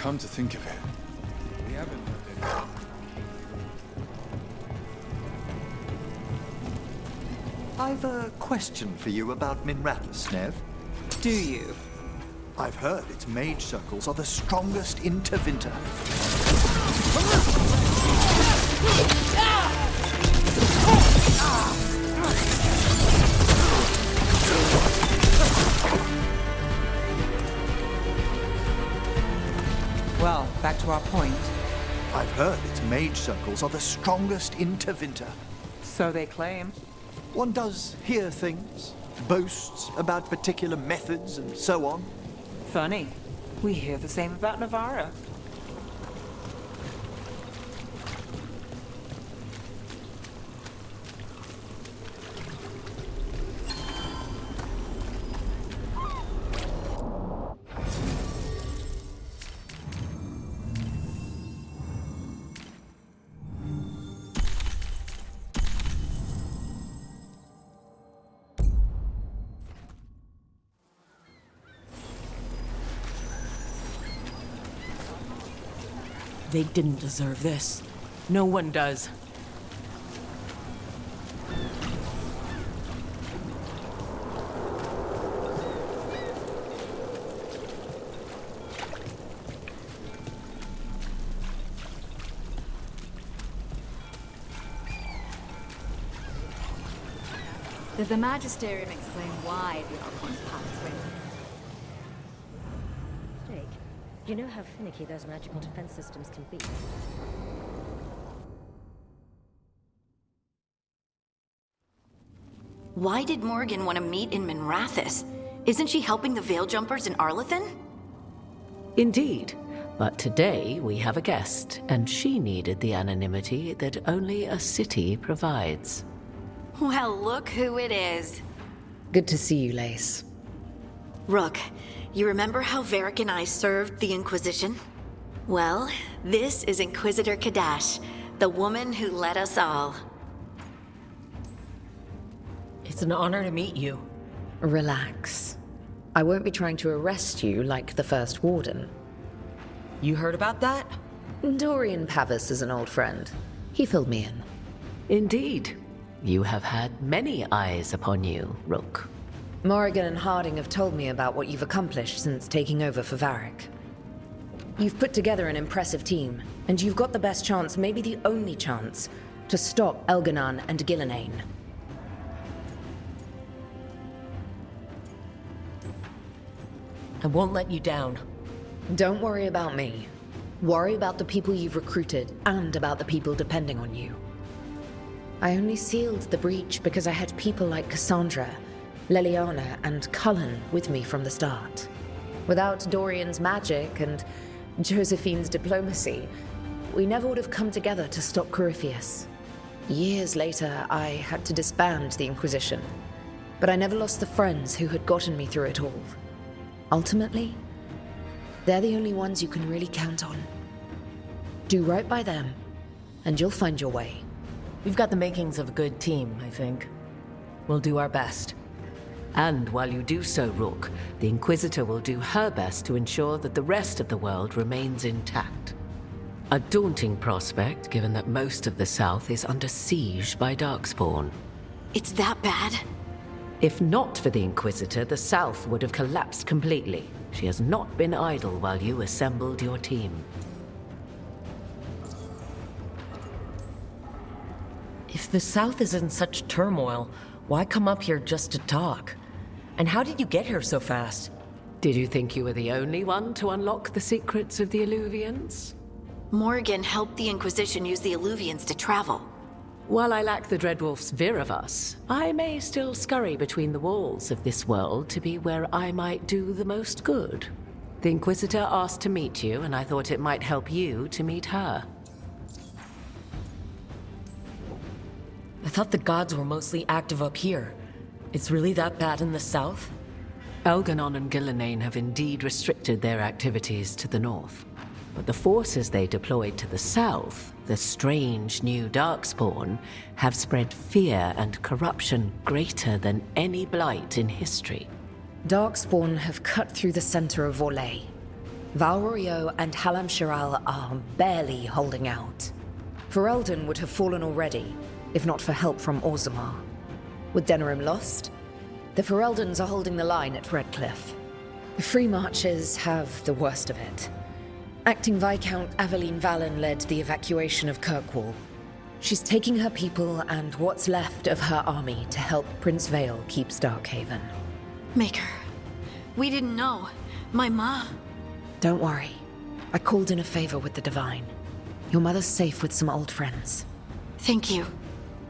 Come to think of it, we haven't learned anything. I've a question for you about Minrathous, Nev. Do you? I've heard its mage circles are the strongest in Tevinter. Well, back to our point. I've heard its mage circles are the strongest in Tevinter. So they claim. One does hear things, boasts about particular methods and so on. Funny. We hear the same about Navarra. They didn't deserve this. No one does. Does the Magisterium explain why the Archon's paths went? Jake, you know how finicky those magical defense systems can be. Why did Morrigan want to meet in Minrathous? Isn't she helping the Veil Jumpers in Arlathan? Indeed. But today we have a guest, and she needed the anonymity that only a city provides. Well, look who it is. Good to see you, Lace. Rook, you remember how Varric and I served the Inquisition? Well, this is Inquisitor Kadash, the woman who led us all. It's an honor to meet you. Relax. I won't be trying to arrest you like the first warden. You heard about that? Dorian Pavis is an old friend. He filled me in. Indeed. You have had many eyes upon you, Rook. Morrigan and Harding have told me about what you've accomplished since taking over for Varric. You've put together an impressive team, and you've got the best chance, maybe the only chance, to stop Elganon and Gillenane. I won't let you down. Don't worry about me. Worry about the people you've recruited, and about the people depending on you. I only sealed the breach because I had people like Cassandra, Leliana, and Cullen with me from the start. Without Dorian's magic and Josephine's diplomacy, we never would have come together to stop Corypheus. Years later, I had to disband the Inquisition, but I never lost the friends who had gotten me through it all. Ultimately, they're the only ones you can really count on. Do right by them, and you'll find your way. We've got the makings of a good team, I think. We'll do our best. And while you do so, Rook, the Inquisitor will do her best to ensure that the rest of the world remains intact. A daunting prospect, given that most of the South is under siege by Darkspawn. It's that bad? If not for the Inquisitor, the South would have collapsed completely. She has not been idle while you assembled your team. If the South is in such turmoil, why come up here just to talk? And how did you get here so fast? Did you think you were the only one to unlock the secrets of the Illuvians? Morrigan helped the Inquisition use the Illuvians to travel. While I lack the Dreadwolf's Viravus, I may still scurry between the walls of this world to be where I might do the most good. The Inquisitor asked to meet you, and I thought it might help you to meet her. I thought the gods were mostly active up here. It's really that bad in the south? Elganon and Gillenane have indeed restricted their activities to the north. But the forces they deployed to the south, the strange new Darkspawn, have spread fear and corruption greater than any blight in history. Darkspawn have cut through the center of Vorlay. Valrorio and Halam Shiral are barely holding out. Ferelden would have fallen already, if not for help from Orzammar. With Denerim lost, the Fereldans are holding the line at Redcliffe. The Free Marchers have the worst of it. Acting Viscount Aveline Valen led the evacuation of Kirkwall. She's taking her people and what's left of her army to help Prince Vale keep Starkhaven. Maker, we didn't know. My ma... Don't worry. I called in a favor with the Divine. Your mother's safe with some old friends. Thank you.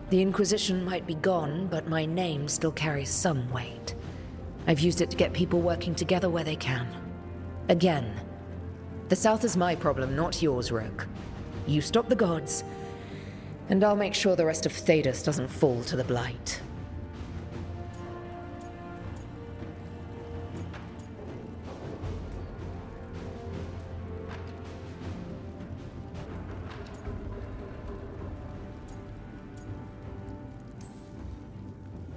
The Inquisition might be gone, but my name still carries some weight. I've used it to get people working together where they can. Again, the South is my problem, not yours, Rook. You stop the gods, and I'll make sure the rest of Thedas doesn't fall to the Blight.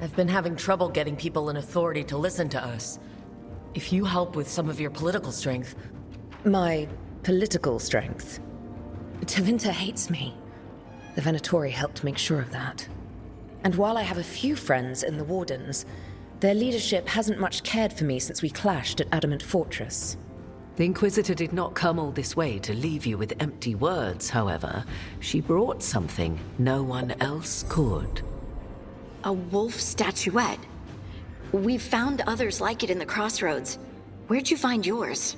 I've been having trouble getting people in authority to listen to us. If you help with some of your political strength... My political strength? Tevinter hates me. The Venatori helped make sure of that. And while I have a few friends in the Wardens, their leadership hasn't much cared for me since we clashed at Adamant Fortress. The Inquisitor did not come all this way to leave you with empty words, however. She brought something no one else could. A wolf statuette. We've found others like it in the Crossroads. Where'd you find yours?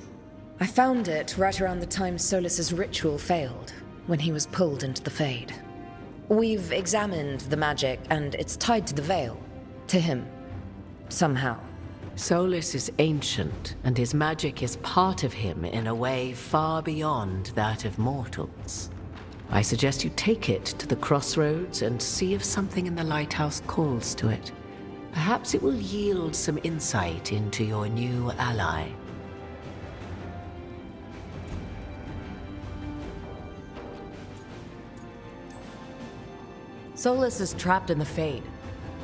I found it right around the time Solas's ritual failed, when he was pulled into the Fade. We've examined the magic, and it's tied to the Veil. To him. Somehow. Solas is ancient, and his magic is part of him in a way far beyond that of mortals. I suggest you take it to the Crossroads and see if something in the Lighthouse calls to it. Perhaps it will yield some insight into your new ally. Solas is trapped in the Fade.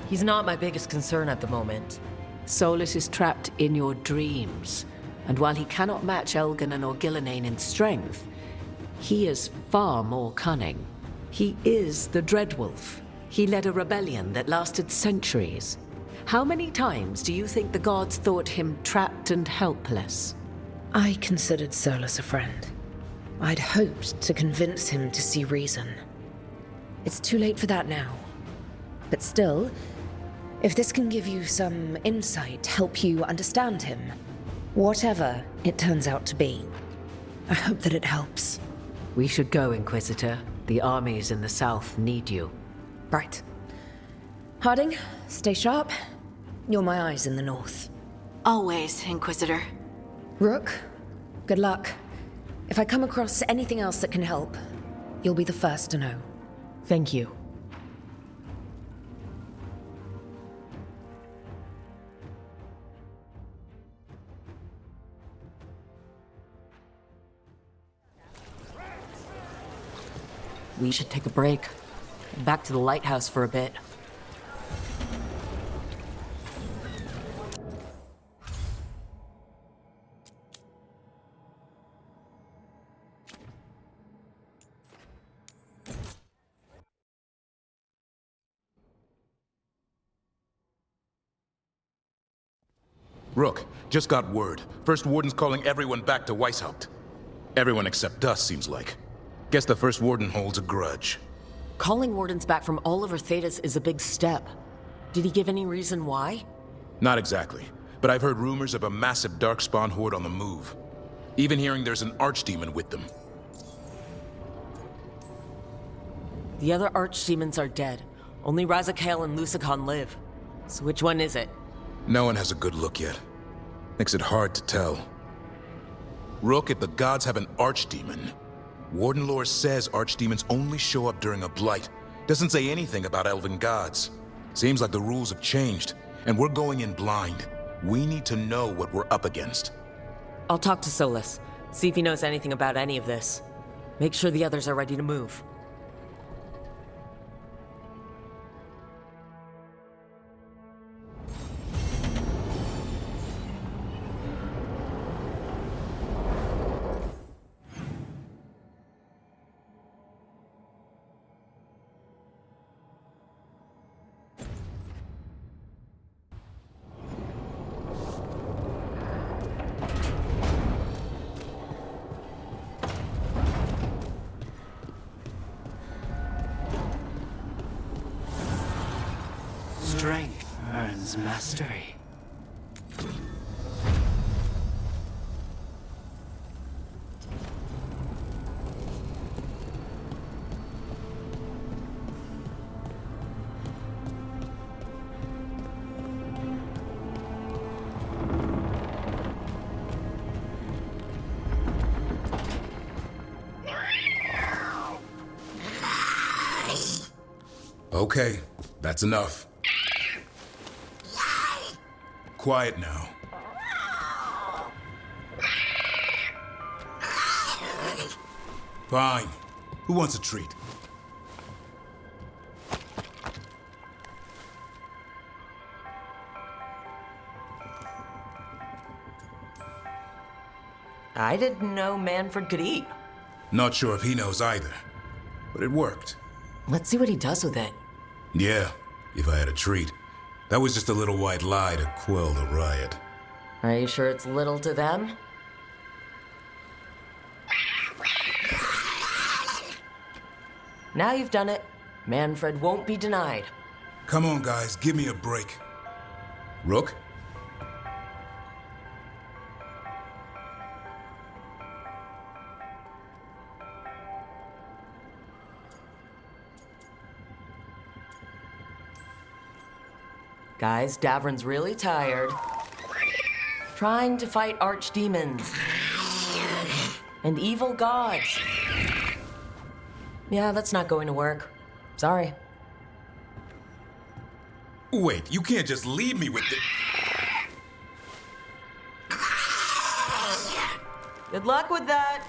He's not my biggest concern at the moment. Solas is trapped in your dreams, and while he cannot match Elganon or Gillenane in strength, he is far more cunning. He is the Dreadwolf. He led a rebellion that lasted centuries. How many times do you think the gods thought him trapped and helpless? I considered Solas a friend. I'd hoped to convince him to see reason. It's too late for that now. But still, if this can give you some insight, help you understand him, whatever it turns out to be, I hope that it helps. We should go, Inquisitor. The armies in the south need you. Right. Harding, stay sharp. You're my eyes in the north. Always, Inquisitor. Rook, good luck. If I come across anything else that can help, you'll be the first to know. Thank you. We should take a break. Back to the Lighthouse for a bit. Rook, just got word. First Warden's calling everyone back to Weishaupt. Everyone except us, seems like. Guess the First Warden holds a grudge. Calling wardens back from all over Thedas is a big step. Did he give any reason why? Not exactly, but I've heard rumors of a massive darkspawn horde on the move. Even hearing there's an archdemon with them. The other archdemons are dead. Only Razakale and Lusicon live. So which one is it? No one has a good look yet. Makes it hard to tell. Rook, if the gods have an archdemon, Warden lore says archdemons only show up during a blight. Doesn't say anything about elven gods. Seems like the rules have changed, and we're going in blind. We need to know what we're up against. I'll talk to Solas, see if he knows anything about any of this. Make sure the others are ready to move. Strength earns mastery. Okay, that's enough. Quiet now. Fine. Who wants a treat? I didn't know Manfred could eat. Not sure if he knows either, but it worked. Let's see what he does with it. Yeah, if I had a treat. That was just a little white lie to quell the riot. Are you sure it's little to them? Now you've done it. Manfred won't be denied. Come on, guys, give me a break. Rook? Guys, Davrin's really tired. Trying to fight archdemons. And evil gods. Yeah, that's not going to work. Sorry. Wait, you can't just leave me with the... Good luck with that.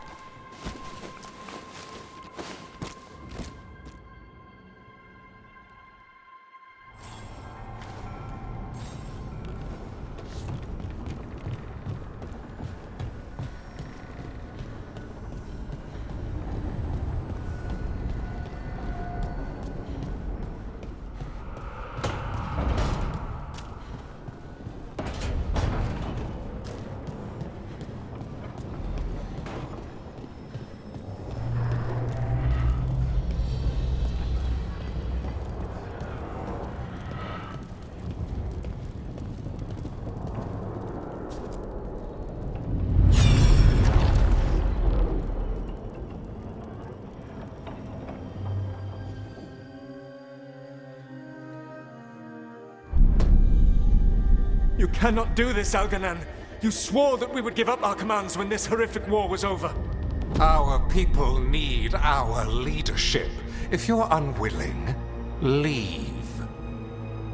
You cannot do this, Elganan. You swore that we would give up our commands when this horrific war was over. Our people need our leadership. If you're unwilling, leave.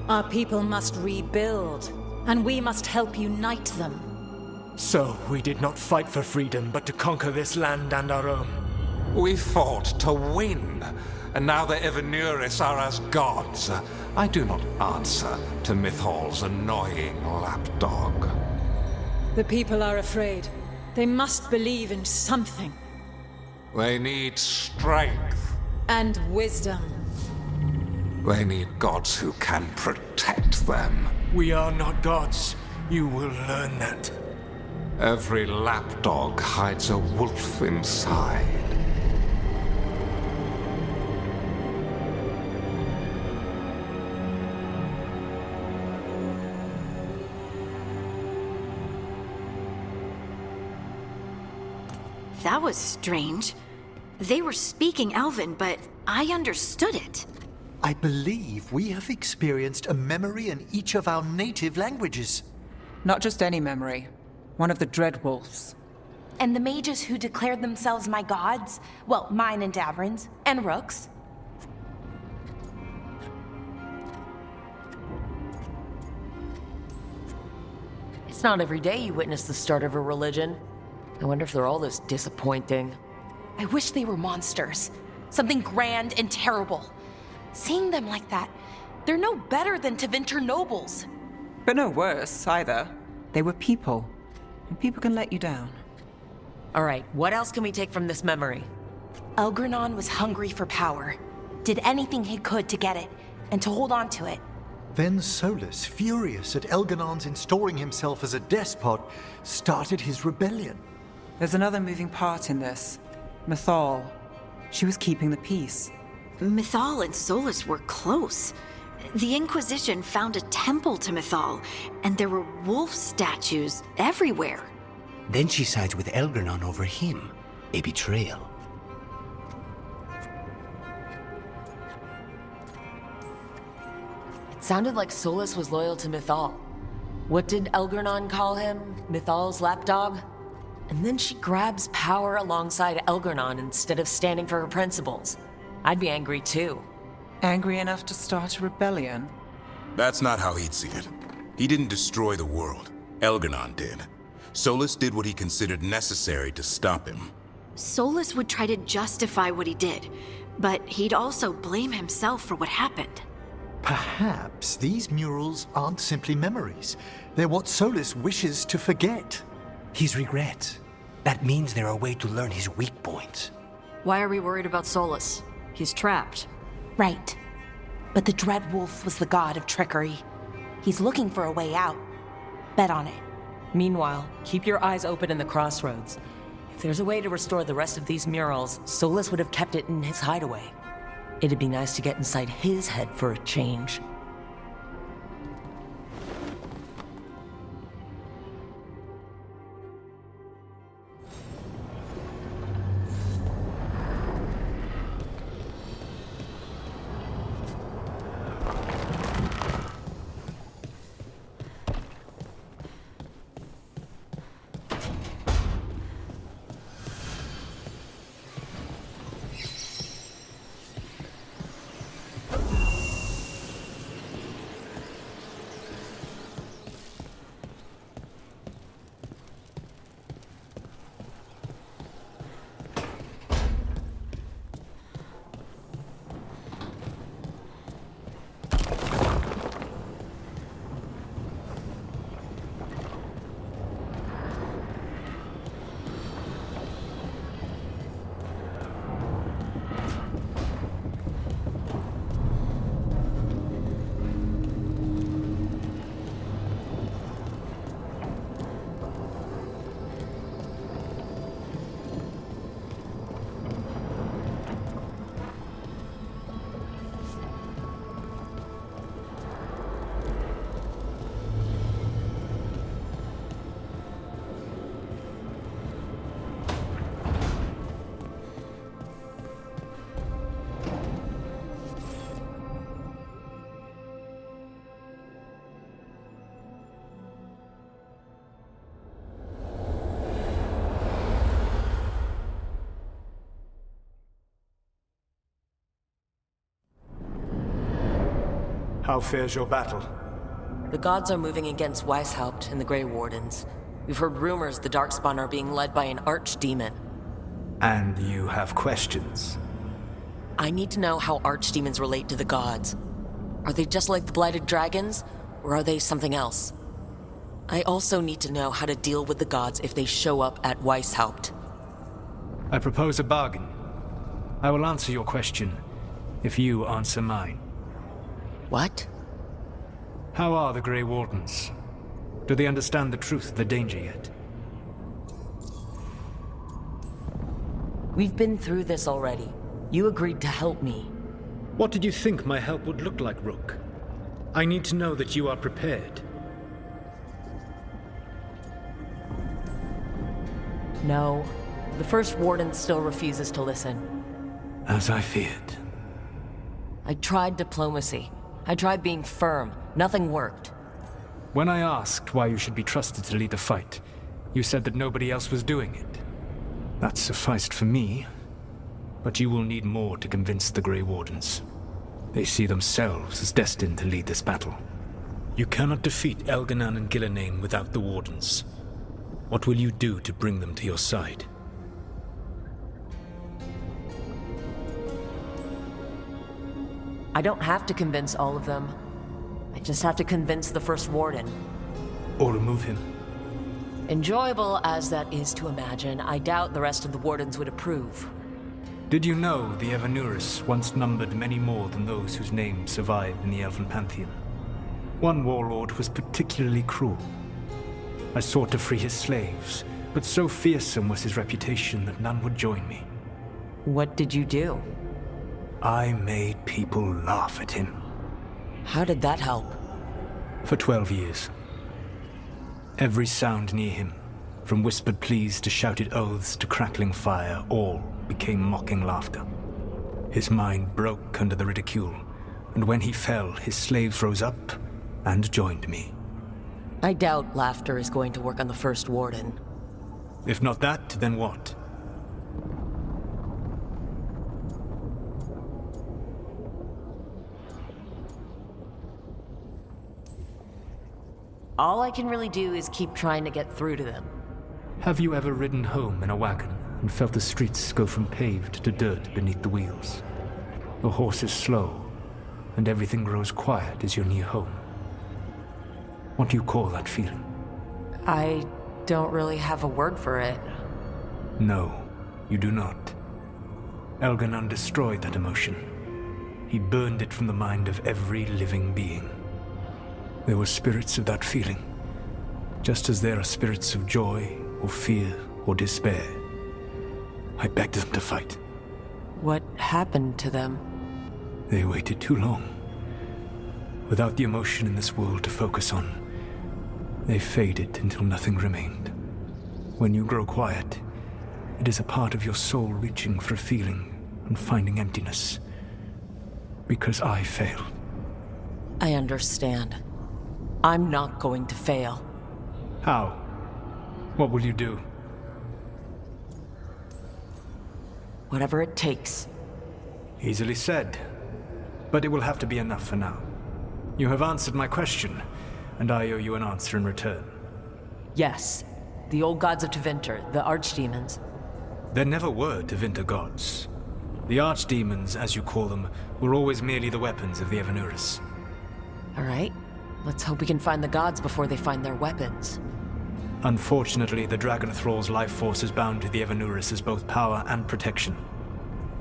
Our people must rebuild, and we must help unite them. So, we did not fight for freedom, but to conquer this land and our own. We fought to win, and now the Evenuris are as gods. I do not answer to Mythal's annoying lapdog. The people are afraid. They must believe in something. They need strength. And wisdom. They need gods who can protect them. We are not gods. You will learn that. Every lapdog hides a wolf inside. That was strange. They were speaking Elven, but I understood it. I believe we have experienced a memory in each of our native languages. Not just any memory. One of the Dreadwolves. And the mages who declared themselves my gods? Well, mine and Davrin's, and Rook's. It's not every day you witness the start of a religion. I wonder if they're all this disappointing. I wish they were monsters. Something grand and terrible. Seeing them like that, they're no better than Tevinter nobles. But no worse, either. They were people. And people can let you down. All right, what else can we take from this memory? Elgranon was hungry for power. Did anything he could to get it, and to hold on to it. Then Solas, furious at Elganon's installing himself as a despot, started his rebellion. There's another moving part in this. Mythal. She was keeping the peace. Mythal and Solas were close. The Inquisition found a temple to Mythal, and there were wolf statues everywhere. Then she sides with Elgranon over him. A betrayal. It sounded like Solas was loyal to Mythal. What did Elgranon call him? Mythal's lapdog? And then she grabs power alongside Elgranon instead of standing for her principles. I'd be angry too. Angry enough to start a rebellion? That's not how he'd see it. He didn't destroy the world. Elgranon did. Solas did what he considered necessary to stop him. Solas would try to justify what he did, but he'd also blame himself for what happened. Perhaps these murals aren't simply memories. They're what Solas wishes to forget. His regrets. That means they're a way to learn his weak points. Why are we worried about Solas? He's trapped. Right. But the Dread Wolf was the god of trickery. He's looking for a way out. Bet on it. Meanwhile, keep your eyes open in the Crossroads. If there's a way to restore the rest of these murals, Solas would have kept it in his hideaway. It'd be nice to get inside his head for a change. How fares your battle? The gods are moving against Weishaupt and the Grey Wardens. We've heard rumors the Darkspawn are being led by an archdemon. And you have questions? I need to know how archdemons relate to the gods. Are they just like the Blighted Dragons, or are they something else? I also need to know how to deal with the gods if they show up at Weishaupt. I propose a bargain. I will answer your question if you answer mine. What? How are the Grey Wardens? Do they understand the truth of the danger yet? We've been through this already. You agreed to help me. What did you think my help would look like, Rook? I need to know that you are prepared. No. The First Warden still refuses to listen. As I feared. I tried diplomacy. I tried being firm. Nothing worked. When I asked why you should be trusted to lead the fight, you said that nobody else was doing it. That sufficed for me. But you will need more to convince the Grey Wardens. They see themselves as destined to lead this battle. You cannot defeat Elganan and Gillenane without the Wardens. What will you do to bring them to your side? I don't have to convince all of them. I just have to convince the First Warden. Or remove him. Enjoyable as that is to imagine, I doubt the rest of the Wardens would approve. Did you know the Evanurus once numbered many more than those whose names survive in the Elven Pantheon? One warlord was particularly cruel. I sought to free his slaves, but so fearsome was his reputation that none would join me. What did you do? I made people laugh at him. How did that help? For 12 years. Every sound near him, from whispered pleas to shouted oaths to crackling fire, all became mocking laughter. His mind broke under the ridicule, and when he fell, his slaves rose up and joined me. I doubt laughter is going to work on the First Warden. If not that, then what? All I can really do is keep trying to get through to them. Have you ever ridden home in a wagon and felt the streets go from paved to dirt beneath the wheels? The horse is slow, and everything grows quiet as you're near home. What do you call that feeling? I don't really have a word for it. No, you do not. Elganon destroyed that emotion. He burned it from the mind of every living being. There were spirits of that feeling, just as there are spirits of joy, or fear, or despair. I begged them to fight. What happened to them? They waited too long. Without the emotion in this world to focus on, they faded until nothing remained. When you grow quiet, it is a part of your soul reaching for a feeling and finding emptiness. Because I failed. I understand. I'm not going to fail. How? What will you do? Whatever it takes. Easily said. But it will have to be enough for now. You have answered my question, and I owe you an answer in return. Yes. The old gods of Tevinter, the archdemons. There never were Tevinter gods. The archdemons, as you call them, were always merely the weapons of the Evanurus. All right. Let's hope we can find the gods before they find their weapons. Unfortunately, the Dragon Thrall's life force is bound to the Evanurus as both power and protection.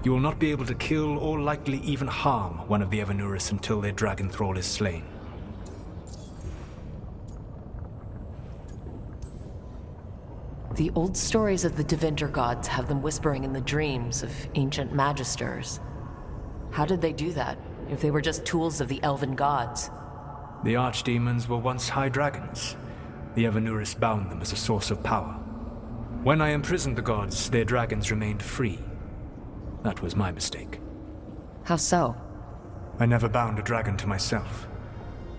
You will not be able to kill or likely even harm one of the Evanurus until their Dragon Thrall is slain. The old stories of the Tevinter gods have them whispering in the dreams of ancient magisters. How did they do that, if they were just tools of the elven gods? The archdemons were once high dragons. The Evanurus bound them as a source of power. When I imprisoned the gods, their dragons remained free. That was my mistake. How so? I never bound a dragon to myself,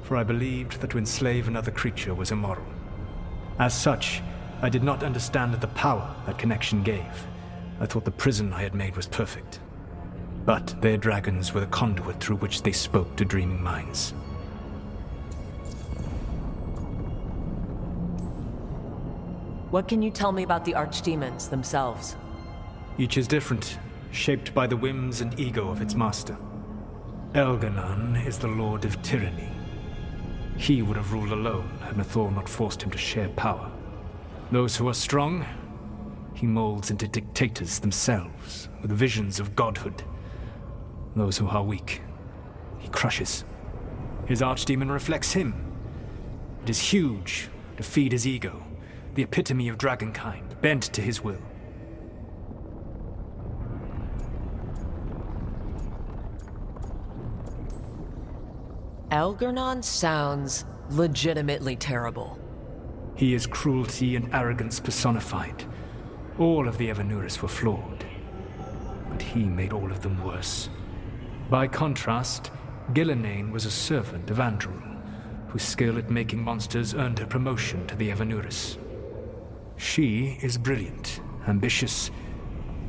for I believed that to enslave another creature was immoral. As such, I did not understand the power that connection gave. I thought the prison I had made was perfect. But their dragons were the conduit through which they spoke to dreaming minds. What can you tell me about the archdemons themselves? Each is different, shaped by the whims and ego of its master. Elganon is the Lord of Tyranny. He would have ruled alone had Mythal not forced him to share power. Those who are strong, he molds into dictators themselves, with visions of godhood. Those who are weak, he crushes. His archdemon reflects him. It is huge, to feed his ego, the epitome of dragonkind, bent to his will. Elganon sounds legitimately terrible. He is cruelty and arrogance personified. All of the Evanurus were flawed, but he made all of them worse. By contrast, Gillenane was a servant of Andrul, whose skill at making monsters earned her promotion to the Evanurus. She is brilliant, ambitious,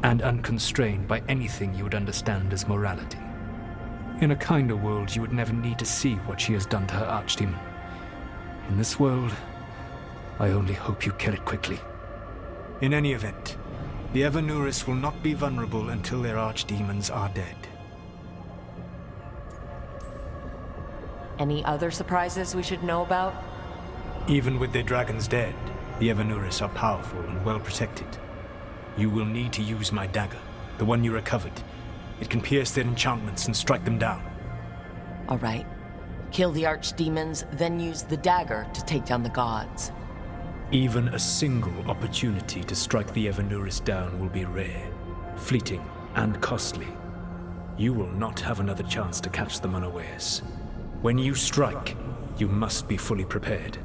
and unconstrained by anything you would understand as morality. In a kinder world, you would never need to see what she has done to her archdemon. In this world, I only hope you kill it quickly. In any event, the Evanurus will not be vulnerable until their archdemons are dead. Any other surprises we should know about? Even with their dragons dead, the Evanurus are powerful and well protected. You will need to use my dagger, the one you recovered. It can pierce their enchantments and strike them down. All right. Kill the archdemons, then use the dagger to take down the gods. Even a single opportunity to strike the Evanurus down will be rare, fleeting, and costly. You will not have another chance to catch them unawares. When you strike, you must be fully prepared.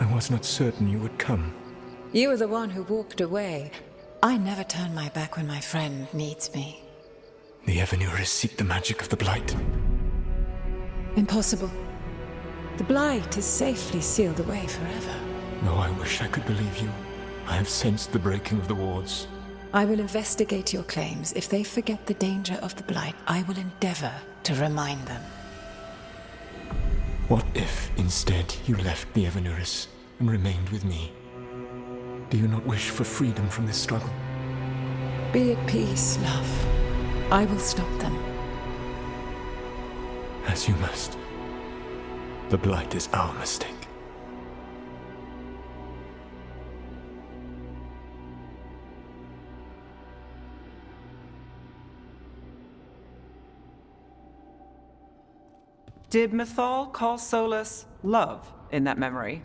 I was not certain you would come. You were the one who walked away. I never turn my back when my friend needs me. The Evanurus seek the magic of the Blight. Impossible. The Blight is safely sealed away forever. Though I wish I could believe you. I have sensed the breaking of the wards. I will investigate your claims. If they forget the danger of the Blight, I will endeavor to remind them. What if, instead, you left the Evanurus and remained with me? Do you not wish for freedom from this struggle? Be at peace, love. I will stop them. As you must. The Blight is our mistake. Did Mythal call Solas love in that memory?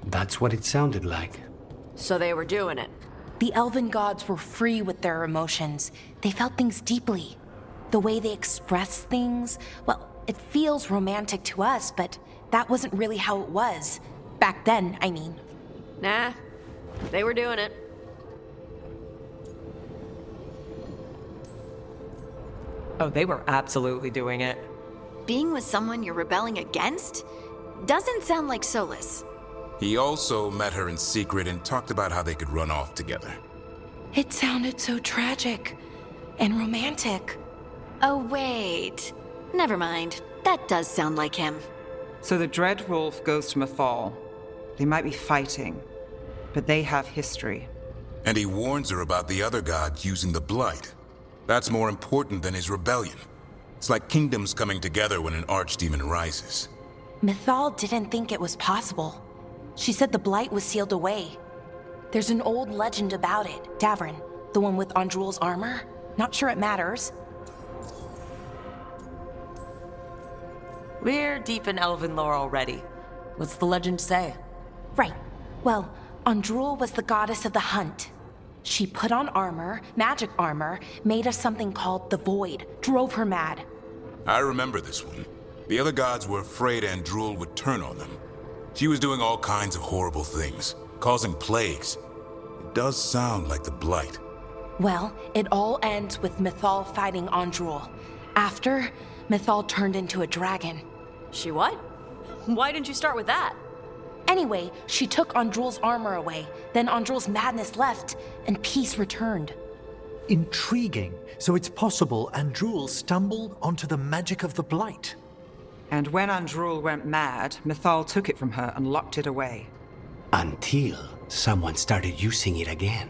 That's what it sounded like. So they were doing it. The elven gods were free with their emotions. They felt things deeply. The way they express things, well, it feels romantic to us, but that wasn't really how it was. Back then, I mean. Nah, they were doing it. Oh, they were absolutely doing it. Being with someone you're rebelling against? Doesn't sound like Solas. He also met her in secret and talked about how they could run off together. It sounded so tragic and romantic. Oh, wait. Never mind. That does sound like him. So the Dread Wolf goes to Mythal. They might be fighting, but they have history. And he warns her about the other gods using the Blight. That's more important than his rebellion. It's like kingdoms coming together when an archdemon rises. Mythal didn't think it was possible. She said the Blight was sealed away. There's an old legend about it. Davrin, the one with Andrul's armor. Not sure it matters. We're deep in elven lore already. What's the legend say? Right. Well, Andrul was the goddess of the hunt. She put on armor, magic armor, made of something called the Void, drove her mad. I remember this one. The other gods were afraid Andrul would turn on them. She was doing all kinds of horrible things, causing plagues. It does sound like the Blight. Well, it all ends with Mythal fighting Andrul. After, Mythal turned into a dragon. She what? Why didn't you start with that? Anyway, she took Andrul's armor away. Then Andrul's madness left, and peace returned. Intriguing. So it's possible Andrul stumbled onto the magic of the Blight. And when Andrul went mad, Mythal took it from her and locked it away. Until someone started using it again.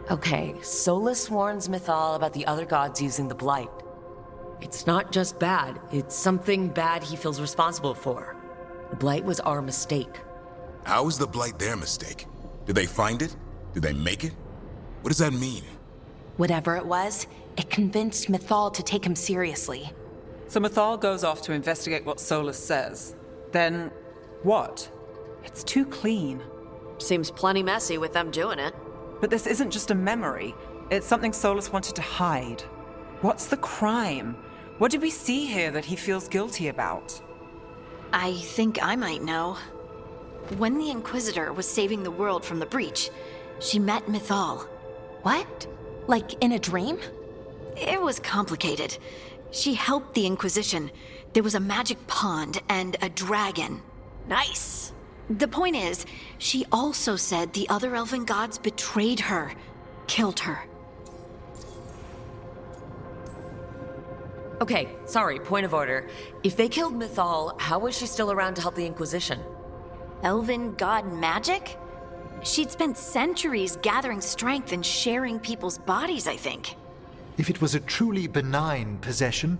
Okay, Solas warns Mythal about the other gods using the Blight. It's not just bad, it's something bad he feels responsible for. The Blight was our mistake. How is the Blight their mistake? Did they find it? Did they make it? What does that mean? Whatever it was, it convinced Mythal to take him seriously. So Mythal goes off to investigate what Solas says. Then, what? It's too clean. Seems plenty messy with them doing it. But this isn't just a memory. It's something Solas wanted to hide. What's the crime? What did we see here that he feels guilty about? I think I might know. When the Inquisitor was saving the world from the breach, she met Mythal. What? Like in a dream? It was complicated. She helped the Inquisition. There was a magic pond and a dragon. Nice! The point is, she also said the other elven gods betrayed her, killed her. Okay, sorry, point of order. If they killed Mythal, how was she still around to help the Inquisition? Elven god magic? She'd spent centuries gathering strength and sharing people's bodies, I think. If it was a truly benign possession,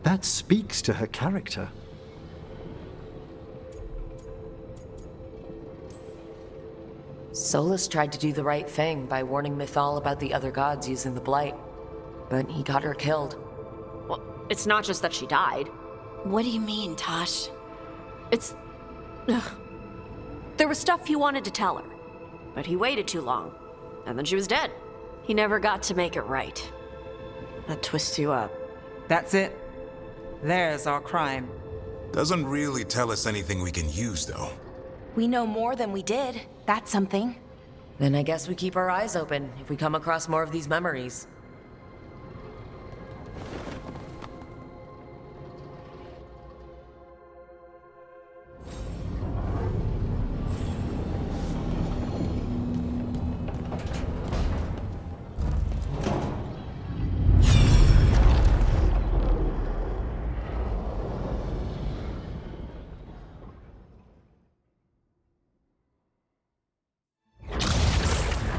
that speaks to her character. Solas tried to do the right thing by warning Mythal about the other gods using the Blight, but he got her killed. Well, it's not just that she died. What do you mean, Tosh? It's... Ugh. There was stuff he wanted to tell her, but he waited too long, and then she was dead. He never got to make it right. That twists you up. That's it. There's our crime. Doesn't really tell us anything we can use, though. We know more than we did. That's something. Then I guess we keep our eyes open if we come across more of these memories.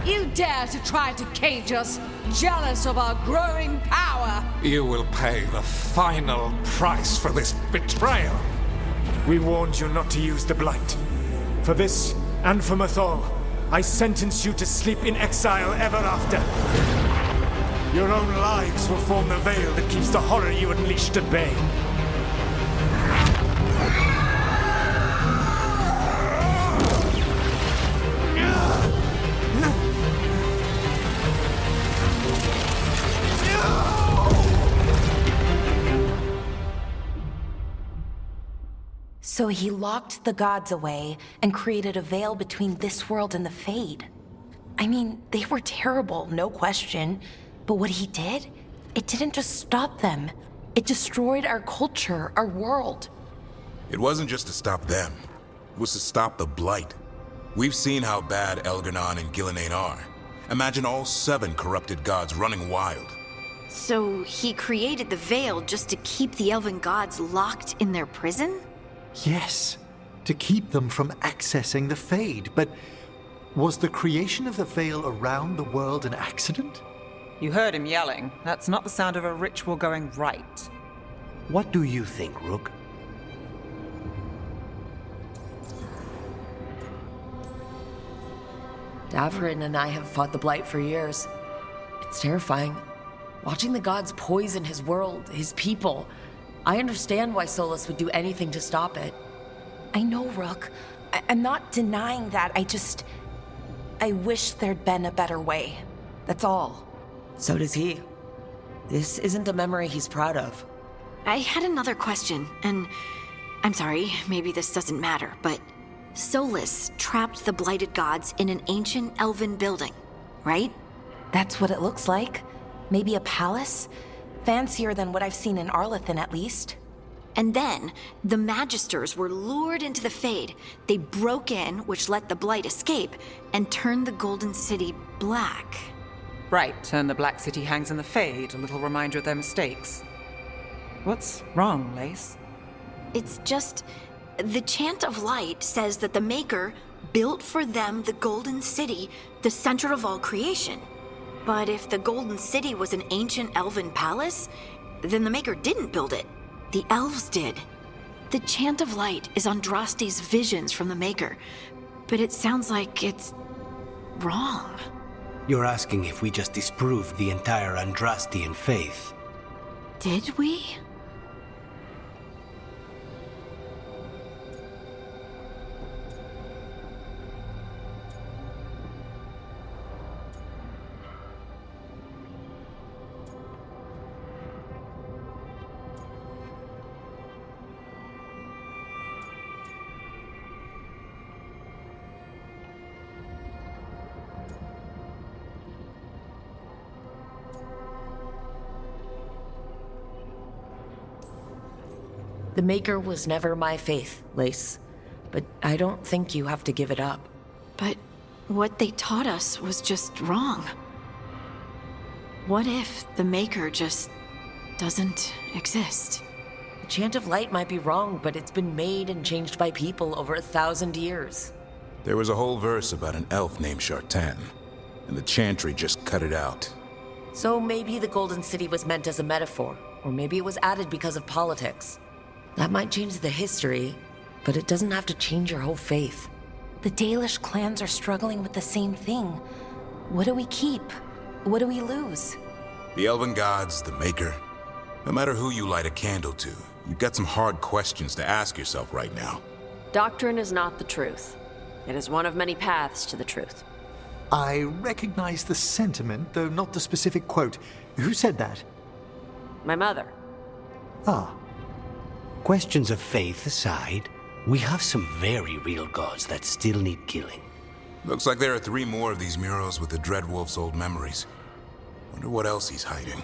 You dare to try to cage us, jealous of our growing power! You will pay the final price for this betrayal. We warned you not to use the Blight. For this, and for Mythal, I sentence you to sleep in exile ever after. Your own lives will form the veil that keeps the horror you unleashed at bay. So he locked the gods away and created a veil between this world and the Fade. I mean, they were terrible, no question. But what he did, it didn't just stop them. It destroyed our culture, our world. It wasn't just to stop them. It was to stop the Blight. We've seen how bad Elgar'nan and Gillenane are. Imagine all 7 corrupted gods running wild. So he created the veil just to keep the elven gods locked in their prison? Yes, to keep them from accessing the Fade. But was the creation of the veil around the world an accident? You heard him yelling. That's not the sound of a ritual going right. What do you think, Rook? Davrin and I have fought the Blight for years. It's terrifying. Watching the gods poison his world, his people. I understand why Solas would do anything to stop it. I know, Rook. I'm not denying that. I wish there'd been a better way. That's all. So does he. This isn't a memory he's proud of. I had another question, and I'm sorry, maybe this doesn't matter, but Solas trapped the blighted gods in an ancient elven building, right? That's what it looks like. Maybe a palace? Fancier than what I've seen in Arlathan, at least. And then, the Magisters were lured into the Fade. They broke in, which let the Blight escape, and turned the Golden City black. Right, and the Black City hangs in the Fade, a little reminder of their mistakes. What's wrong, Lace? It's just... the Chant of Light says that the Maker built for them the Golden City, the center of all creation. But if the Golden City was an ancient elven palace, then the Maker didn't build it. The elves did. The Chant of Light is Andraste's visions from the Maker, but it sounds like it's wrong. You're asking if we just disproved the entire Andrastian faith. Did we? The Maker was never my faith, Lace. but I don't think you have to give it up. But what they taught us was just wrong. What if the Maker just doesn't exist? The Chant of Light might be wrong, but it's been made and changed by people over 1,000 years. There was a whole verse about an elf named Shartan, and the chantry just cut it out. So maybe the Golden City was meant as a metaphor, or maybe it was added because of politics. That might change the history, but it doesn't have to change your whole faith. The Dalish clans are struggling with the same thing. What do we keep? What do we lose? The elven gods, the Maker. No matter who you light a candle to, you've got some hard questions to ask yourself right now. Doctrine is not the truth. It is one of many paths to the truth. I recognize the sentiment, though not the specific quote. Who said that? My mother. Ah. Questions of faith aside, we have some very real gods that still need killing. Looks like there are 3 more of these murals with the Dreadwolf's old memories. Wonder what else he's hiding.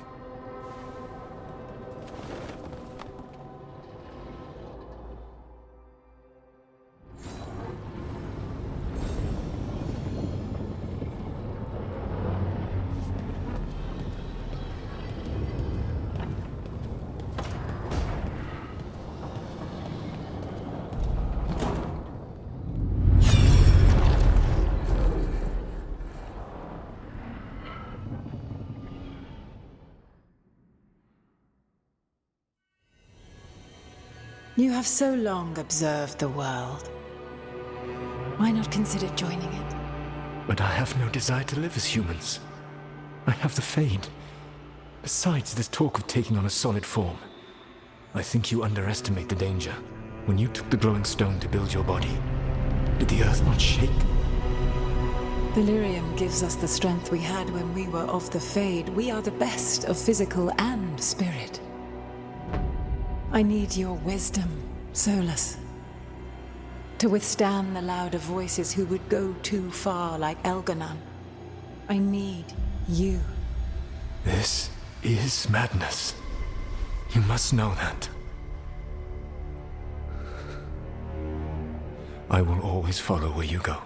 You have so long observed the world. Why not consider joining it? But I have no desire to live as humans. I have the Fade. Besides this talk of taking on a solid form, I think you underestimate the danger. When you took the glowing stone to build your body, did the earth not shake? Delirium gives us the strength we had when we were of the Fade. We are the best of physical and spirit. I need your wisdom, Solas. To withstand the louder voices who would go too far like Elgar'nan. I need you. This is madness. You must know that. I will always follow where you go.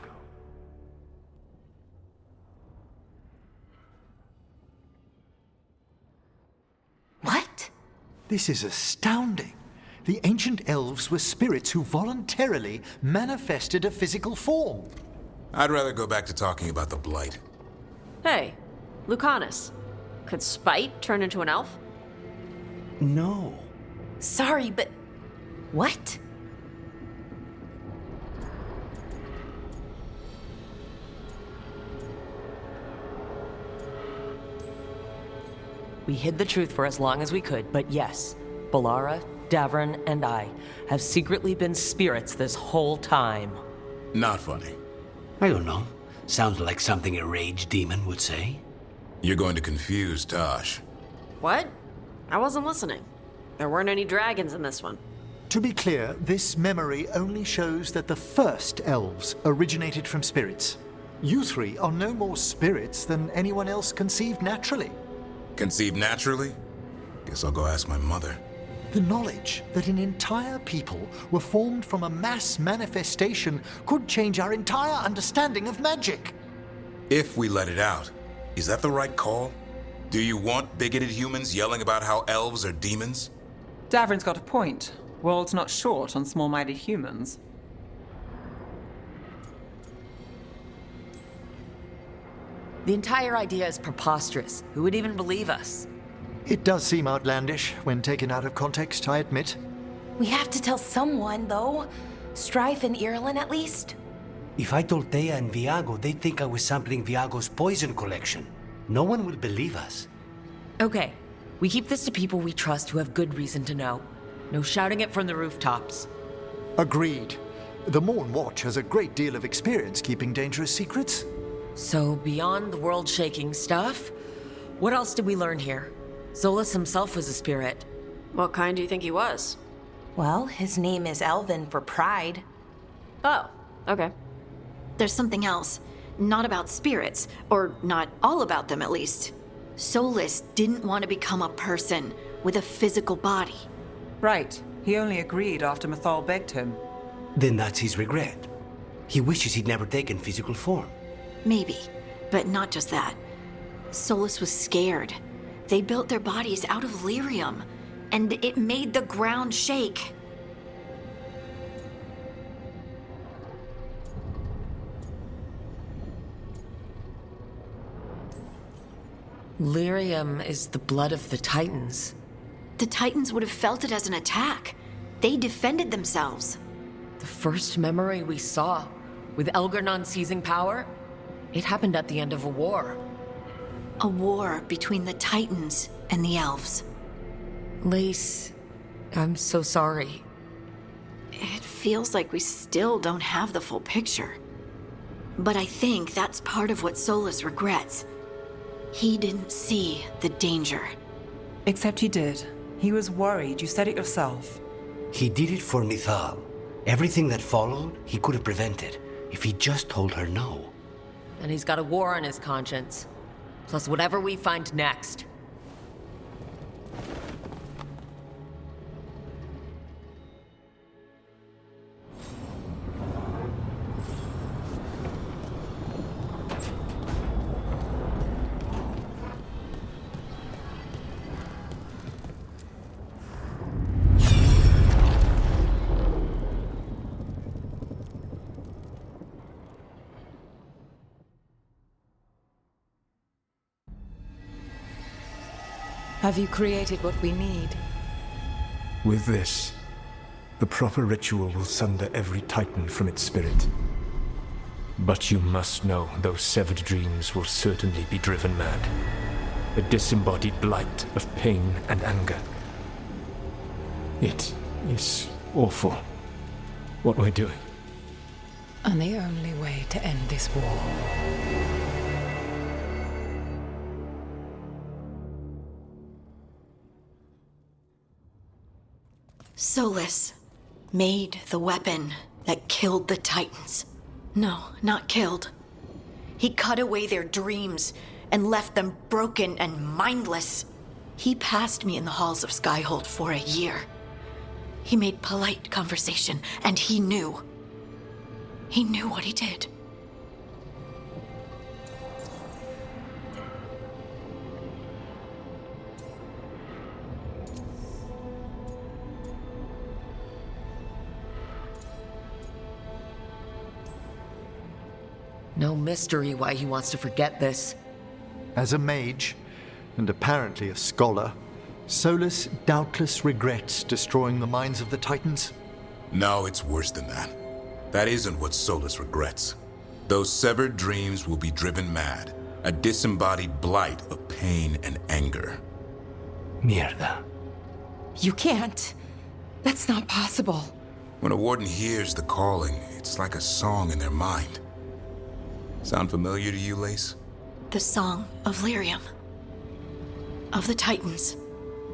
What? This is astounding. The ancient elves were spirits who voluntarily manifested a physical form. I'd rather go back to talking about the Blight. Hey, Lucanus. Could Spite turn into an elf? No. Sorry, but... what? We hid the truth for as long as we could, but yes, Balara, Davron, and I have secretly been spirits this whole time. Not funny. I don't know. Sounds like something a rage demon would say. You're going to confuse Tosh. What? I wasn't listening. There weren't any dragons in this one. To be clear, this memory only shows that the first elves originated from spirits. You 3 are no more spirits than anyone else conceived naturally. Conceived naturally? Guess I'll go ask my mother. The knowledge that an entire people were formed from a mass manifestation could change our entire understanding of magic. If we let it out, is that the right call? Do you want bigoted humans yelling about how elves are demons? Davron's got a point. World's not short on small-minded humans. The entire idea is preposterous. Who would even believe us? It does seem outlandish when taken out of context, I admit. We have to tell someone, though. Strife and Irulan, at least. If I told Thea and Viago, they'd think I was sampling Viago's poison collection. No one would believe us. Okay, we keep this to people we trust who have good reason to know. No shouting it from the rooftops. Agreed. The Morn Watch has a great deal of experience keeping dangerous secrets. So, beyond the world-shaking stuff, what else did we learn here? Solas himself was a spirit. What kind do you think he was? Well, his name is Elven for pride. Oh, okay. There's something else. Not about spirits, or not all about them at least. Solas didn't want to become a person with a physical body. Right. He only agreed after Mythal begged him. Then that's his regret. He wishes he'd never taken physical form. Maybe, but not just that. Solas was scared. They built their bodies out of lyrium, and it made the ground shake. Lyrium is the blood of the Titans. The Titans would have felt it as an attack. They defended themselves. The first memory we saw, with Elgar'nan seizing power, it happened at the end of a war. A war between the Titans and the elves. Lace, I'm so sorry. It feels like we still don't have the full picture. But I think that's part of what Solas regrets. He didn't see the danger. Except he did. He was worried. You said it yourself. He did it for Mythal. Everything that followed, he could have prevented if he just told her no. And he's got a war on his conscience. Plus whatever we find next. Have you created what we need? With this, the proper ritual will sunder every Titan from its spirit. But you must know those severed dreams will certainly be driven mad. A disembodied blight of pain and anger. It is awful what we're doing. And the only way to end this war. Solas made the weapon that killed the Titans. No, not killed. He cut away their dreams and left them broken and mindless. He passed me in the halls of Skyhold for a year. He made polite conversation, and he knew. He knew what he did. No mystery why he wants to forget this. As a mage, and apparently a scholar, Solas doubtless regrets destroying the minds of the Titans. No, it's worse than that. That isn't what Solas regrets. Those severed dreams will be driven mad, a disembodied blight of pain and anger. Mierda. You can't. That's not possible. When a warden hears the calling, it's like a song in their mind. Sound familiar to you, Lace? The song of lyrium. Of the Titans.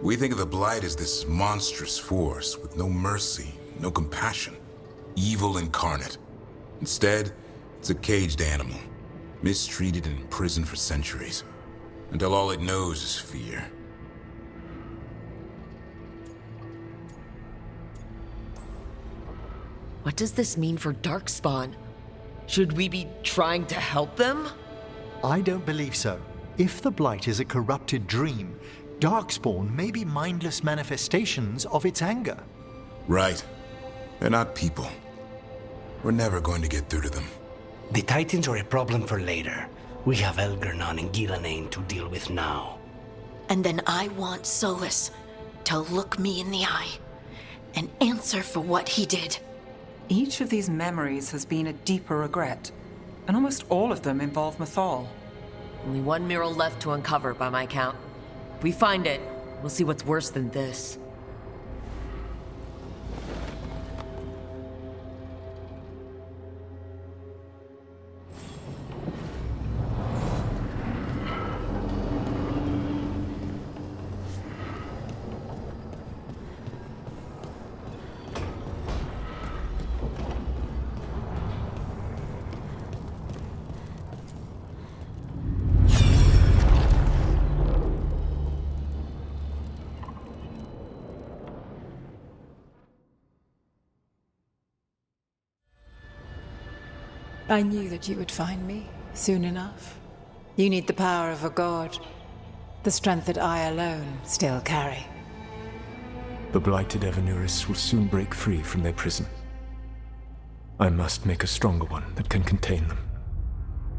We think of the Blight as this monstrous force with no mercy, no compassion. Evil incarnate. Instead, it's a caged animal, mistreated and imprisoned for centuries, until all it knows is fear. What does this mean for Darkspawn? Should we be trying to help them? I don't believe so. If the Blight is a corrupted dream, Darkspawn may be mindless manifestations of its anger. Right. They're not people. We're never going to get through to them. The Titans are a problem for later. We have Elgar'nan and Ghilanane to deal with now. And then I want Solas to look me in the eye and answer for what he did. Each of these memories has been a deeper regret, and almost all of them involve Mythal. Only one mural left to uncover by my count. If we find it, we'll see what's worse than this. I knew that you would find me soon enough. You need the power of a god, the strength that I alone still carry. The blighted Evanuris will soon break free from their prison. I must make a stronger one that can contain them.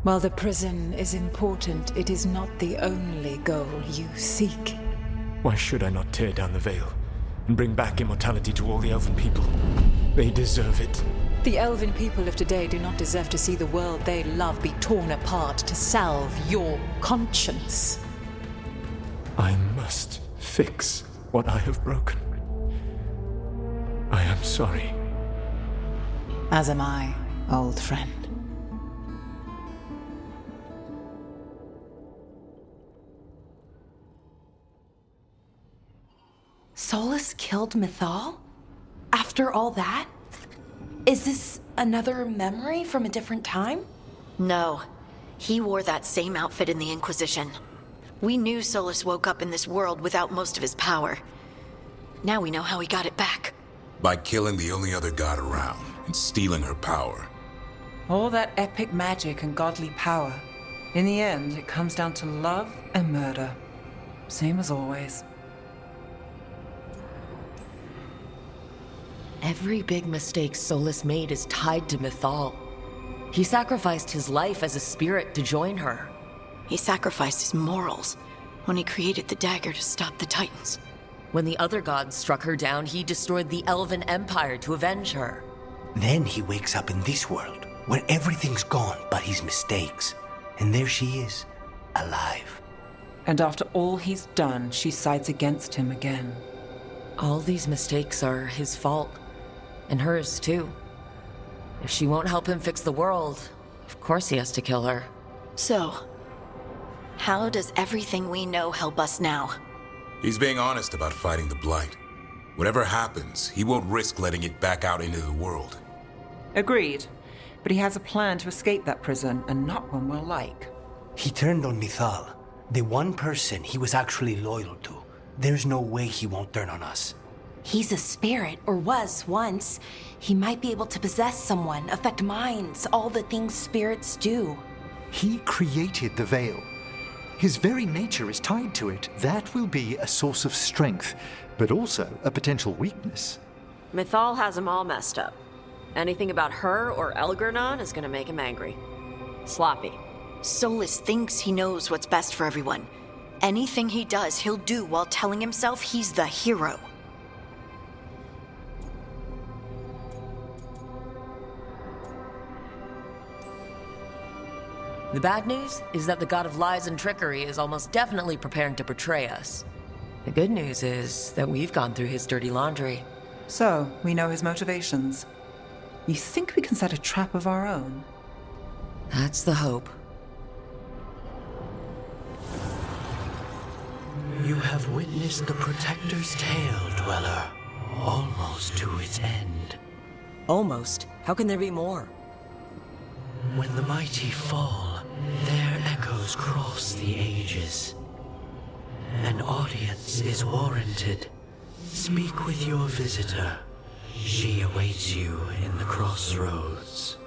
While the prison is important, it is not the only goal you seek. Why should I not tear down the veil and bring back immortality to all the Elven people? They deserve it. The Elven people of today do not deserve to see the world they love be torn apart to salve your conscience. I must fix what I have broken. I am sorry. As am I, old friend. Solas killed Mythal? After all that? Is this another memory from a different time? No. He wore that same outfit in the Inquisition. We knew Solas woke up in this world without most of his power. Now we know how he got it back. By killing the only other god around and stealing her power. All that epic magic and godly power. In the end, it comes down to love and murder. Same as always. Every big mistake Solas made is tied to Mythal. He sacrificed his life as a spirit to join her. He sacrificed his morals when he created the dagger to stop the Titans. When the other gods struck her down, he destroyed the Elven Empire to avenge her. Then he wakes up in this world, where everything's gone but his mistakes. And there she is, alive. And after all he's done, she sides against him again. All these mistakes are his fault. And hers, too. If she won't help him fix the world, of course he has to kill her. So, how does everything we know help us now? He's being honest about fighting the Blight. Whatever happens, he won't risk letting it back out into the world. Agreed. But he has a plan to escape that prison, and not one we'll like. He turned on Mythal, the one person he was actually loyal to. There's no way he won't turn on us. He's a spirit, or was once. He might be able to possess someone, affect minds, all the things spirits do. He created the veil. His very nature is tied to it. That will be a source of strength, but also a potential weakness. Mythal has him all messed up. Anything about her or Elgernon is gonna make him angry. Sloppy. Solas thinks he knows what's best for everyone. Anything he does, he'll do while telling himself he's the hero. The bad news is that the god of lies and trickery is almost definitely preparing to betray us. The good news is that we've gone through his dirty laundry. So, we know his motivations. You think we can set a trap of our own? That's the hope. You have witnessed the Protector's tale, Dweller, almost to its end. Almost? How can there be more? When the mighty fall, their echoes cross the ages. An audience is warranted. Speak with your visitor. She awaits you in the Crossroads.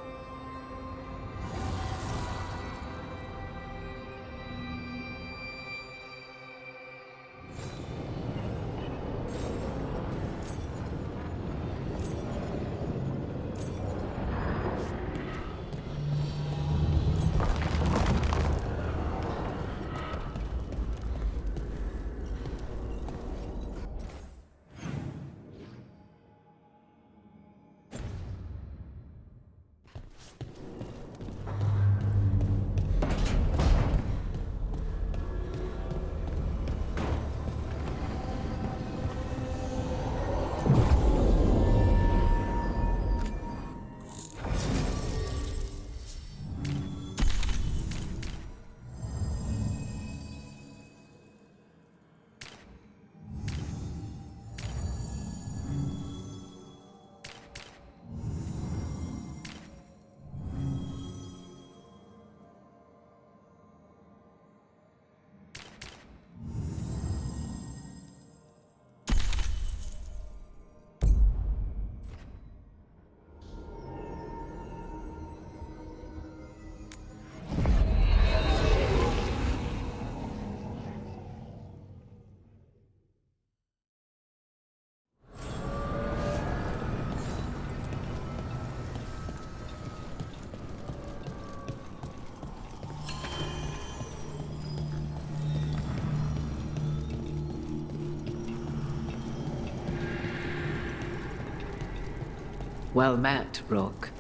Well met, Rook.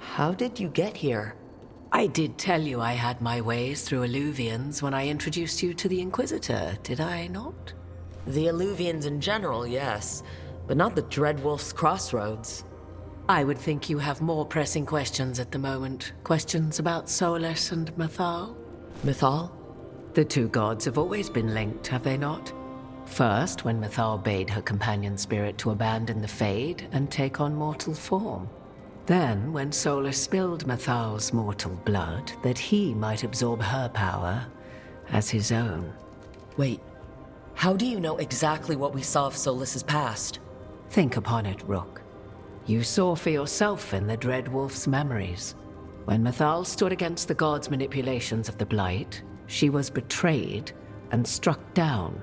How did you get here? I did tell you I had my ways through Illuvians when I introduced you to the Inquisitor, did I not? The Illuvians in general, yes, but not the Dreadwolf's Crossroads. I would think you have more pressing questions at the moment. Questions about Solas and Mythal? Mythal? The two gods have always been linked, have they not? First, when Mythal bade her companion spirit to abandon the Fade and take on mortal form. Then, when Solas spilled Mythal's mortal blood, that he might absorb her power as his own. Wait, how do you know exactly what we saw of Solas's past? Think upon it, Rook. You saw for yourself in the Dreadwolf's memories. When Mythal stood against the gods' manipulations of the Blight, she was betrayed and struck down.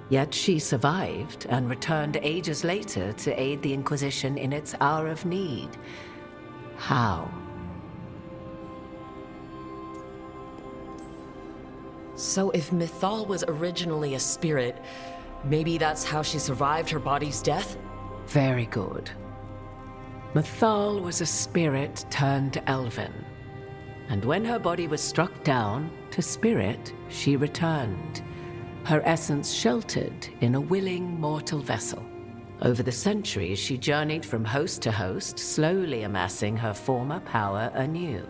Yet she survived and returned ages later to aid the Inquisition in its hour of need. How? So if Mythal was originally a spirit, maybe that's how she survived her body's death? Very good. Mythal was a spirit turned elven. And when her body was struck down, to spirit she returned. Her essence sheltered in a willing mortal vessel. Over the centuries, she journeyed from host to host, slowly amassing her former power anew.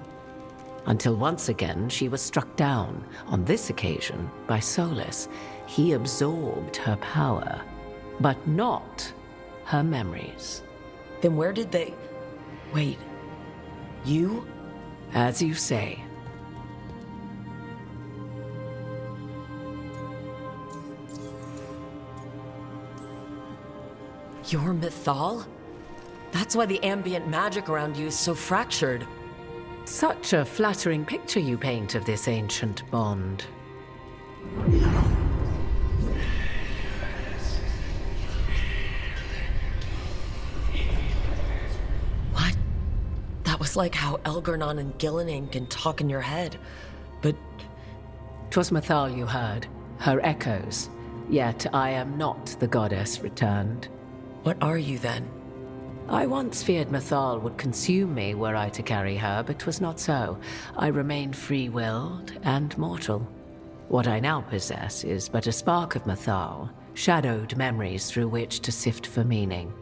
Until once again, she was struck down, on this occasion, by Solas. He absorbed her power, but not her memories. Then where did they... Wait, you? As you say. You're Mythal? That's why the ambient magic around you is so fractured. Such a flattering picture you paint of this ancient bond. What? That was like how Elgernon and Gillenane can talk in your head, but... 'Twas Mythal you heard, her echoes. Yet I am not the goddess returned. What are you then? I once feared Mythal would consume me were I to carry her, but 'twas not so. I remain free-willed and mortal. What I now possess is but a spark of Mythal, shadowed memories through which to sift for meaning.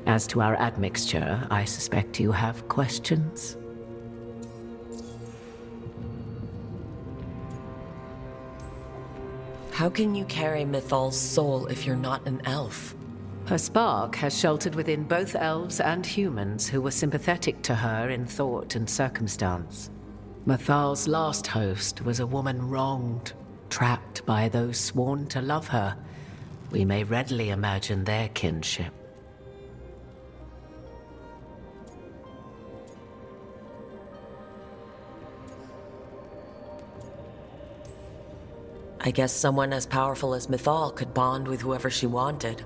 As to our admixture, I suspect you have questions. How can you carry Mythal's soul if you're not an elf? Her spark has sheltered within both elves and humans who were sympathetic to her in thought and circumstance. Mythal's last host was a woman wronged, trapped by those sworn to love her. We may readily imagine their kinship. I guess someone as powerful as Mythal could bond with whoever she wanted.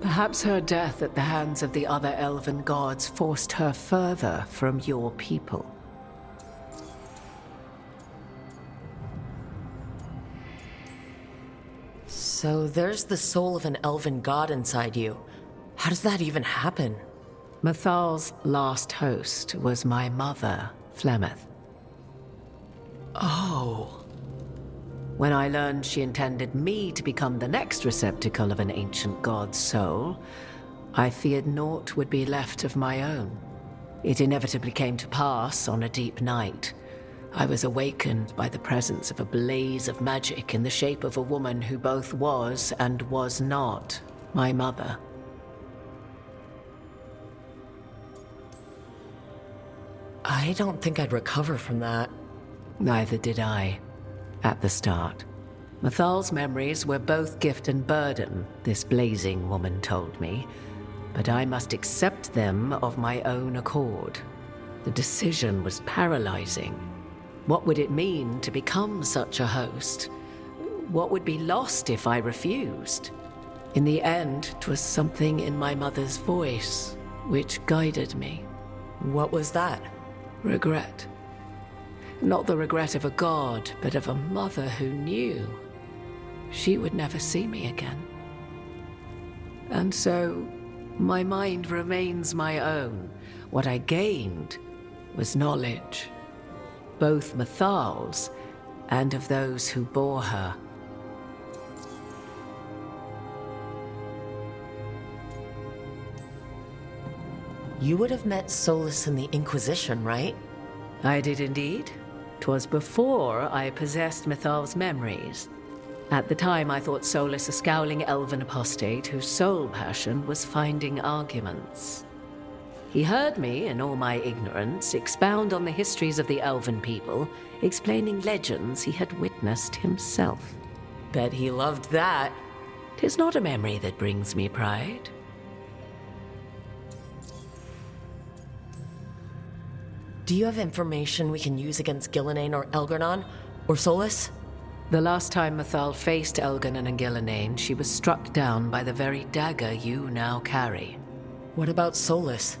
Perhaps her death at the hands of the other elven gods forced her further from your people. So there's the soul of an elven god inside you. How does that even happen? Mythal's last host was my mother, Flemeth. Oh. When I learned she intended me to become the next receptacle of an ancient god's soul, I feared naught would be left of my own. It inevitably came to pass on a deep night. I was awakened by the presence of a blaze of magic in the shape of a woman who both was and was not my mother. I don't think I'd recover from that. Neither did I. At the start. Mythal's memories were both gift and burden, this blazing woman told me, but I must accept them of my own accord. The decision was paralyzing. What would it mean to become such a host? What would be lost if I refused? In the end, 'twas something in my mother's voice which guided me. What was that? Regret. Not the regret of a god, but of a mother who knew she would never see me again. And so, my mind remains my own. What I gained was knowledge, both Mythal's and of those who bore her. You would have met Solas in the Inquisition, right? I did indeed. 'Twas before I possessed Mythal's memories. At the time, I thought Solas a scowling elven apostate whose sole passion was finding arguments. He heard me, in all my ignorance, expound on the histories of the elven people, explaining legends he had witnessed himself. Bet he loved that. 'Tis not a memory that brings me pride. Do you have information we can use against Gillenane or Elgernon? Or Solas? The last time Mythal faced Elgernon and Gillenane, she was struck down by the very dagger you now carry. What about Solas?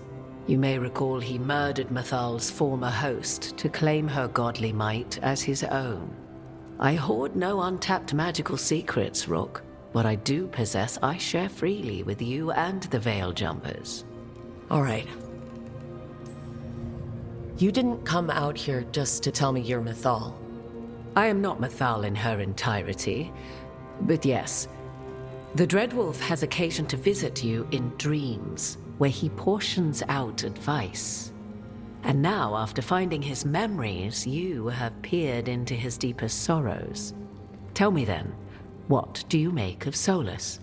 You may recall he murdered Mythal's former host to claim her godly might as his own. I hoard no untapped magical secrets, Rook. What I do possess, I share freely with you and the Veil Jumpers. All right. You didn't come out here just to tell me you're Mythal. I am not Mythal in her entirety, but yes, the Dreadwolf has occasion to visit you in dreams, where he portions out advice. And now, after finding his memories, you have peered into his deepest sorrows. Tell me then, what do you make of Solas?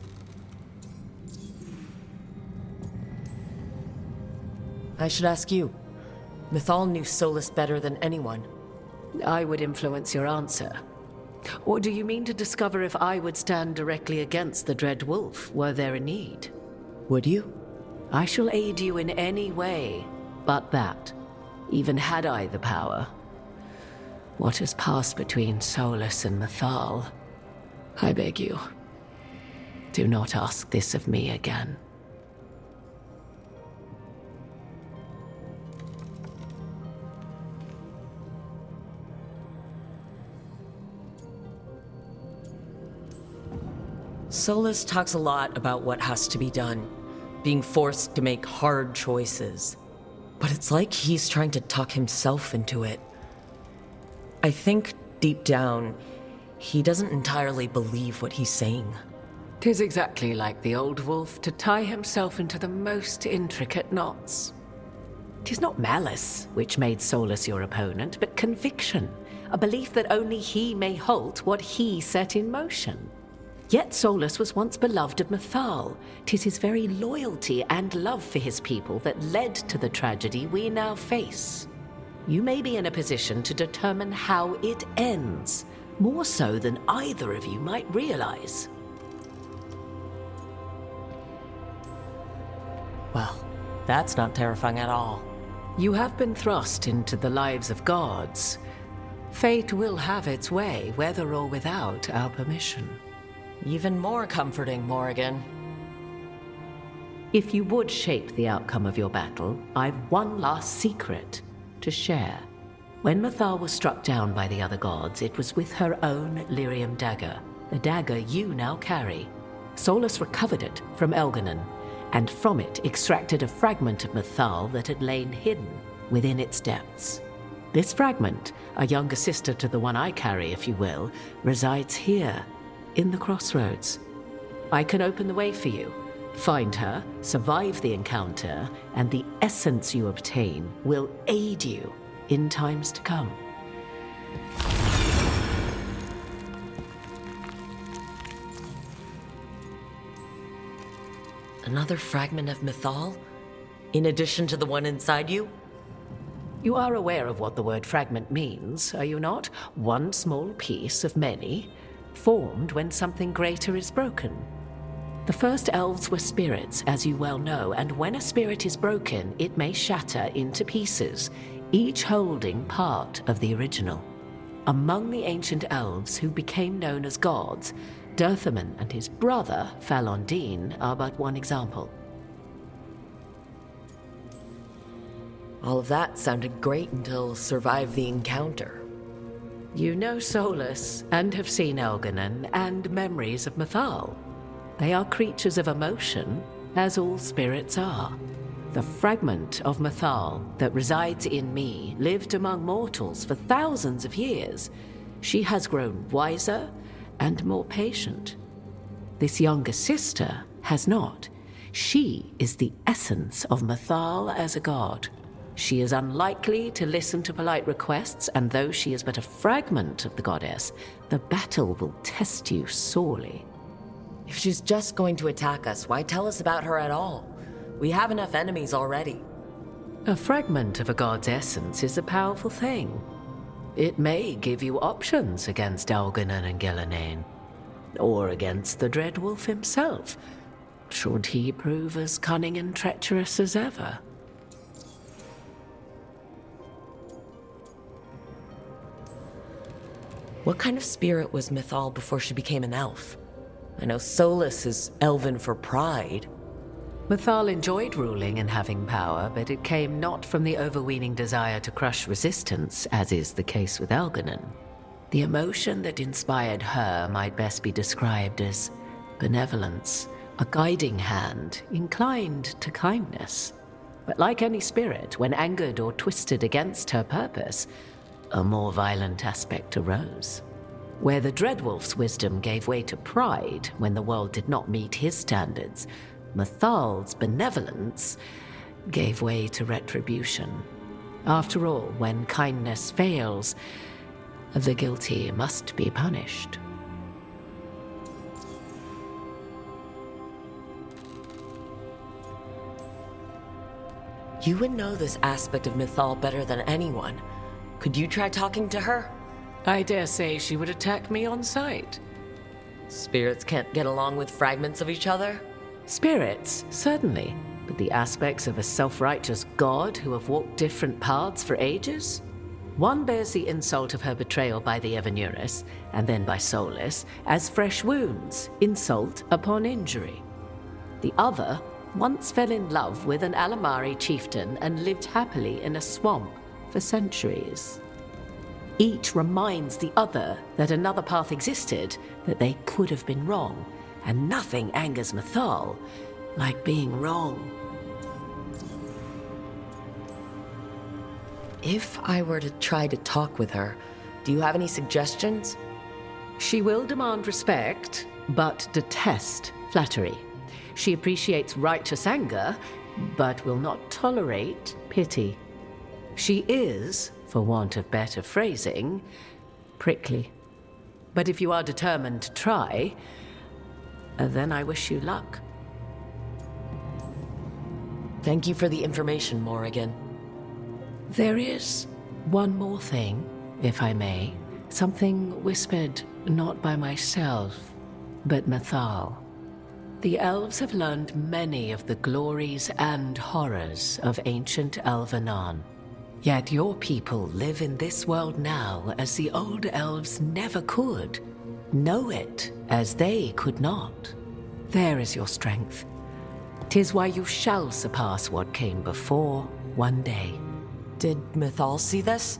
I should ask you. Mythal knew Solas better than anyone. I would influence your answer. Or do you mean to discover if I would stand directly against the Dread Wolf were there a need? Would you? I shall aid you in any way but that, even had I the power. What has passed between Solas and Mythal? I beg you, do not ask this of me again. Solas talks a lot about what has to be done, being forced to make hard choices. But it's like he's trying to talk himself into it. I think, deep down, he doesn't entirely believe what he's saying. 'Tis exactly like the old wolf to tie himself into the most intricate knots. 'Tis not malice which made Solas your opponent, but conviction, a belief that only he may halt what he set in motion. Yet Solas was once beloved of Mythal. 'Tis his very loyalty and love for his people that led to the tragedy we now face. You may be in a position to determine how it ends, more so than either of you might realize. Well, that's not terrifying at all. You have been thrust into the lives of gods. Fate will have its way, whether or without our permission. Even more comforting, Morrigan. If you would shape the outcome of your battle, I've one last secret to share. When Mythal was struck down by the other gods, it was with her own lyrium dagger, the dagger you now carry. Solas recovered it from Elgernon, and from it extracted a fragment of Mythal that had lain hidden within its depths. This fragment, a younger sister to the one I carry, if you will, resides here, in the Crossroads. I can open the way for you. Find her, survive the encounter, and the essence you obtain will aid you in times to come. Another fragment of Mythal? In addition to the one inside you? You are aware of what the word fragment means, are you not? One small piece of many, formed when something greater is broken. The first elves were spirits, as you well know, and when a spirit is broken, it may shatter into pieces, each holding part of the original. Among the ancient elves who became known as gods, Dirthaman and his brother, Falondine, are but one example. All of that sounded great until survive the encounter. You know Solas, and have seen Elgernon, and memories of Mythal. They are creatures of emotion, as all spirits are. The fragment of Mythal that resides in me lived among mortals for thousands of years. She has grown wiser and more patient. This younger sister has not. She is the essence of Mythal as a god. She is unlikely to listen to polite requests, and though she is but a fragment of the goddess, the battle will test you sorely. If she's just going to attack us, why tell us about her at all? We have enough enemies already. A fragment of a god's essence is a powerful thing. It may give you options against Algernon and Gillenane, or against the Dread Wolf himself, should he prove as cunning and treacherous as ever. What kind of spirit was Mythal before she became an elf? I know Solas is elven for pride. Mythal enjoyed ruling and having power, but it came not from the overweening desire to crush resistance, as is the case with Algernon. The emotion that inspired her might best be described as benevolence, a guiding hand inclined to kindness. But like any spirit, when angered or twisted against her purpose, a more violent aspect arose. Where the Dreadwolf's wisdom gave way to pride when the world did not meet his standards, Mythal's benevolence gave way to retribution. After all, when kindness fails, the guilty must be punished. You would know this aspect of Mythal better than anyone. Could you try talking to her? I dare say she would attack me on sight. Spirits can't get along with fragments of each other? Spirits, certainly. But the aspects of a self-righteous god who have walked different paths for ages? One bears the insult of her betrayal by the Evanuris, and then by Solas, as fresh wounds, insult upon injury. The other once fell in love with an Alamari chieftain and lived happily in a swamp for centuries. Each reminds the other that another path existed, that they could have been wrong, and nothing angers Mythal like being wrong. If I were to try to talk with her, do you have any suggestions? She will demand respect, but detest flattery. She appreciates righteous anger, but will not tolerate pity. She is, for want of better phrasing, prickly. But if you are determined to try, then I wish you luck. Thank you for the information, Morrigan. There is one more thing, if I may. Something whispered not by myself, but Mythal. The elves have learned many of the glories and horrors of ancient Elvenon. Yet your people live in this world now as the old elves never could. Know it as they could not. There is your strength. 'Tis why you shall surpass what came before one day. Did Mythal see this?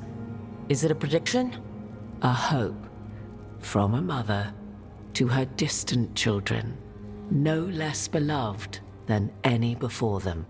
Is it a prediction? A hope from a mother to her distant children, no less beloved than any before them.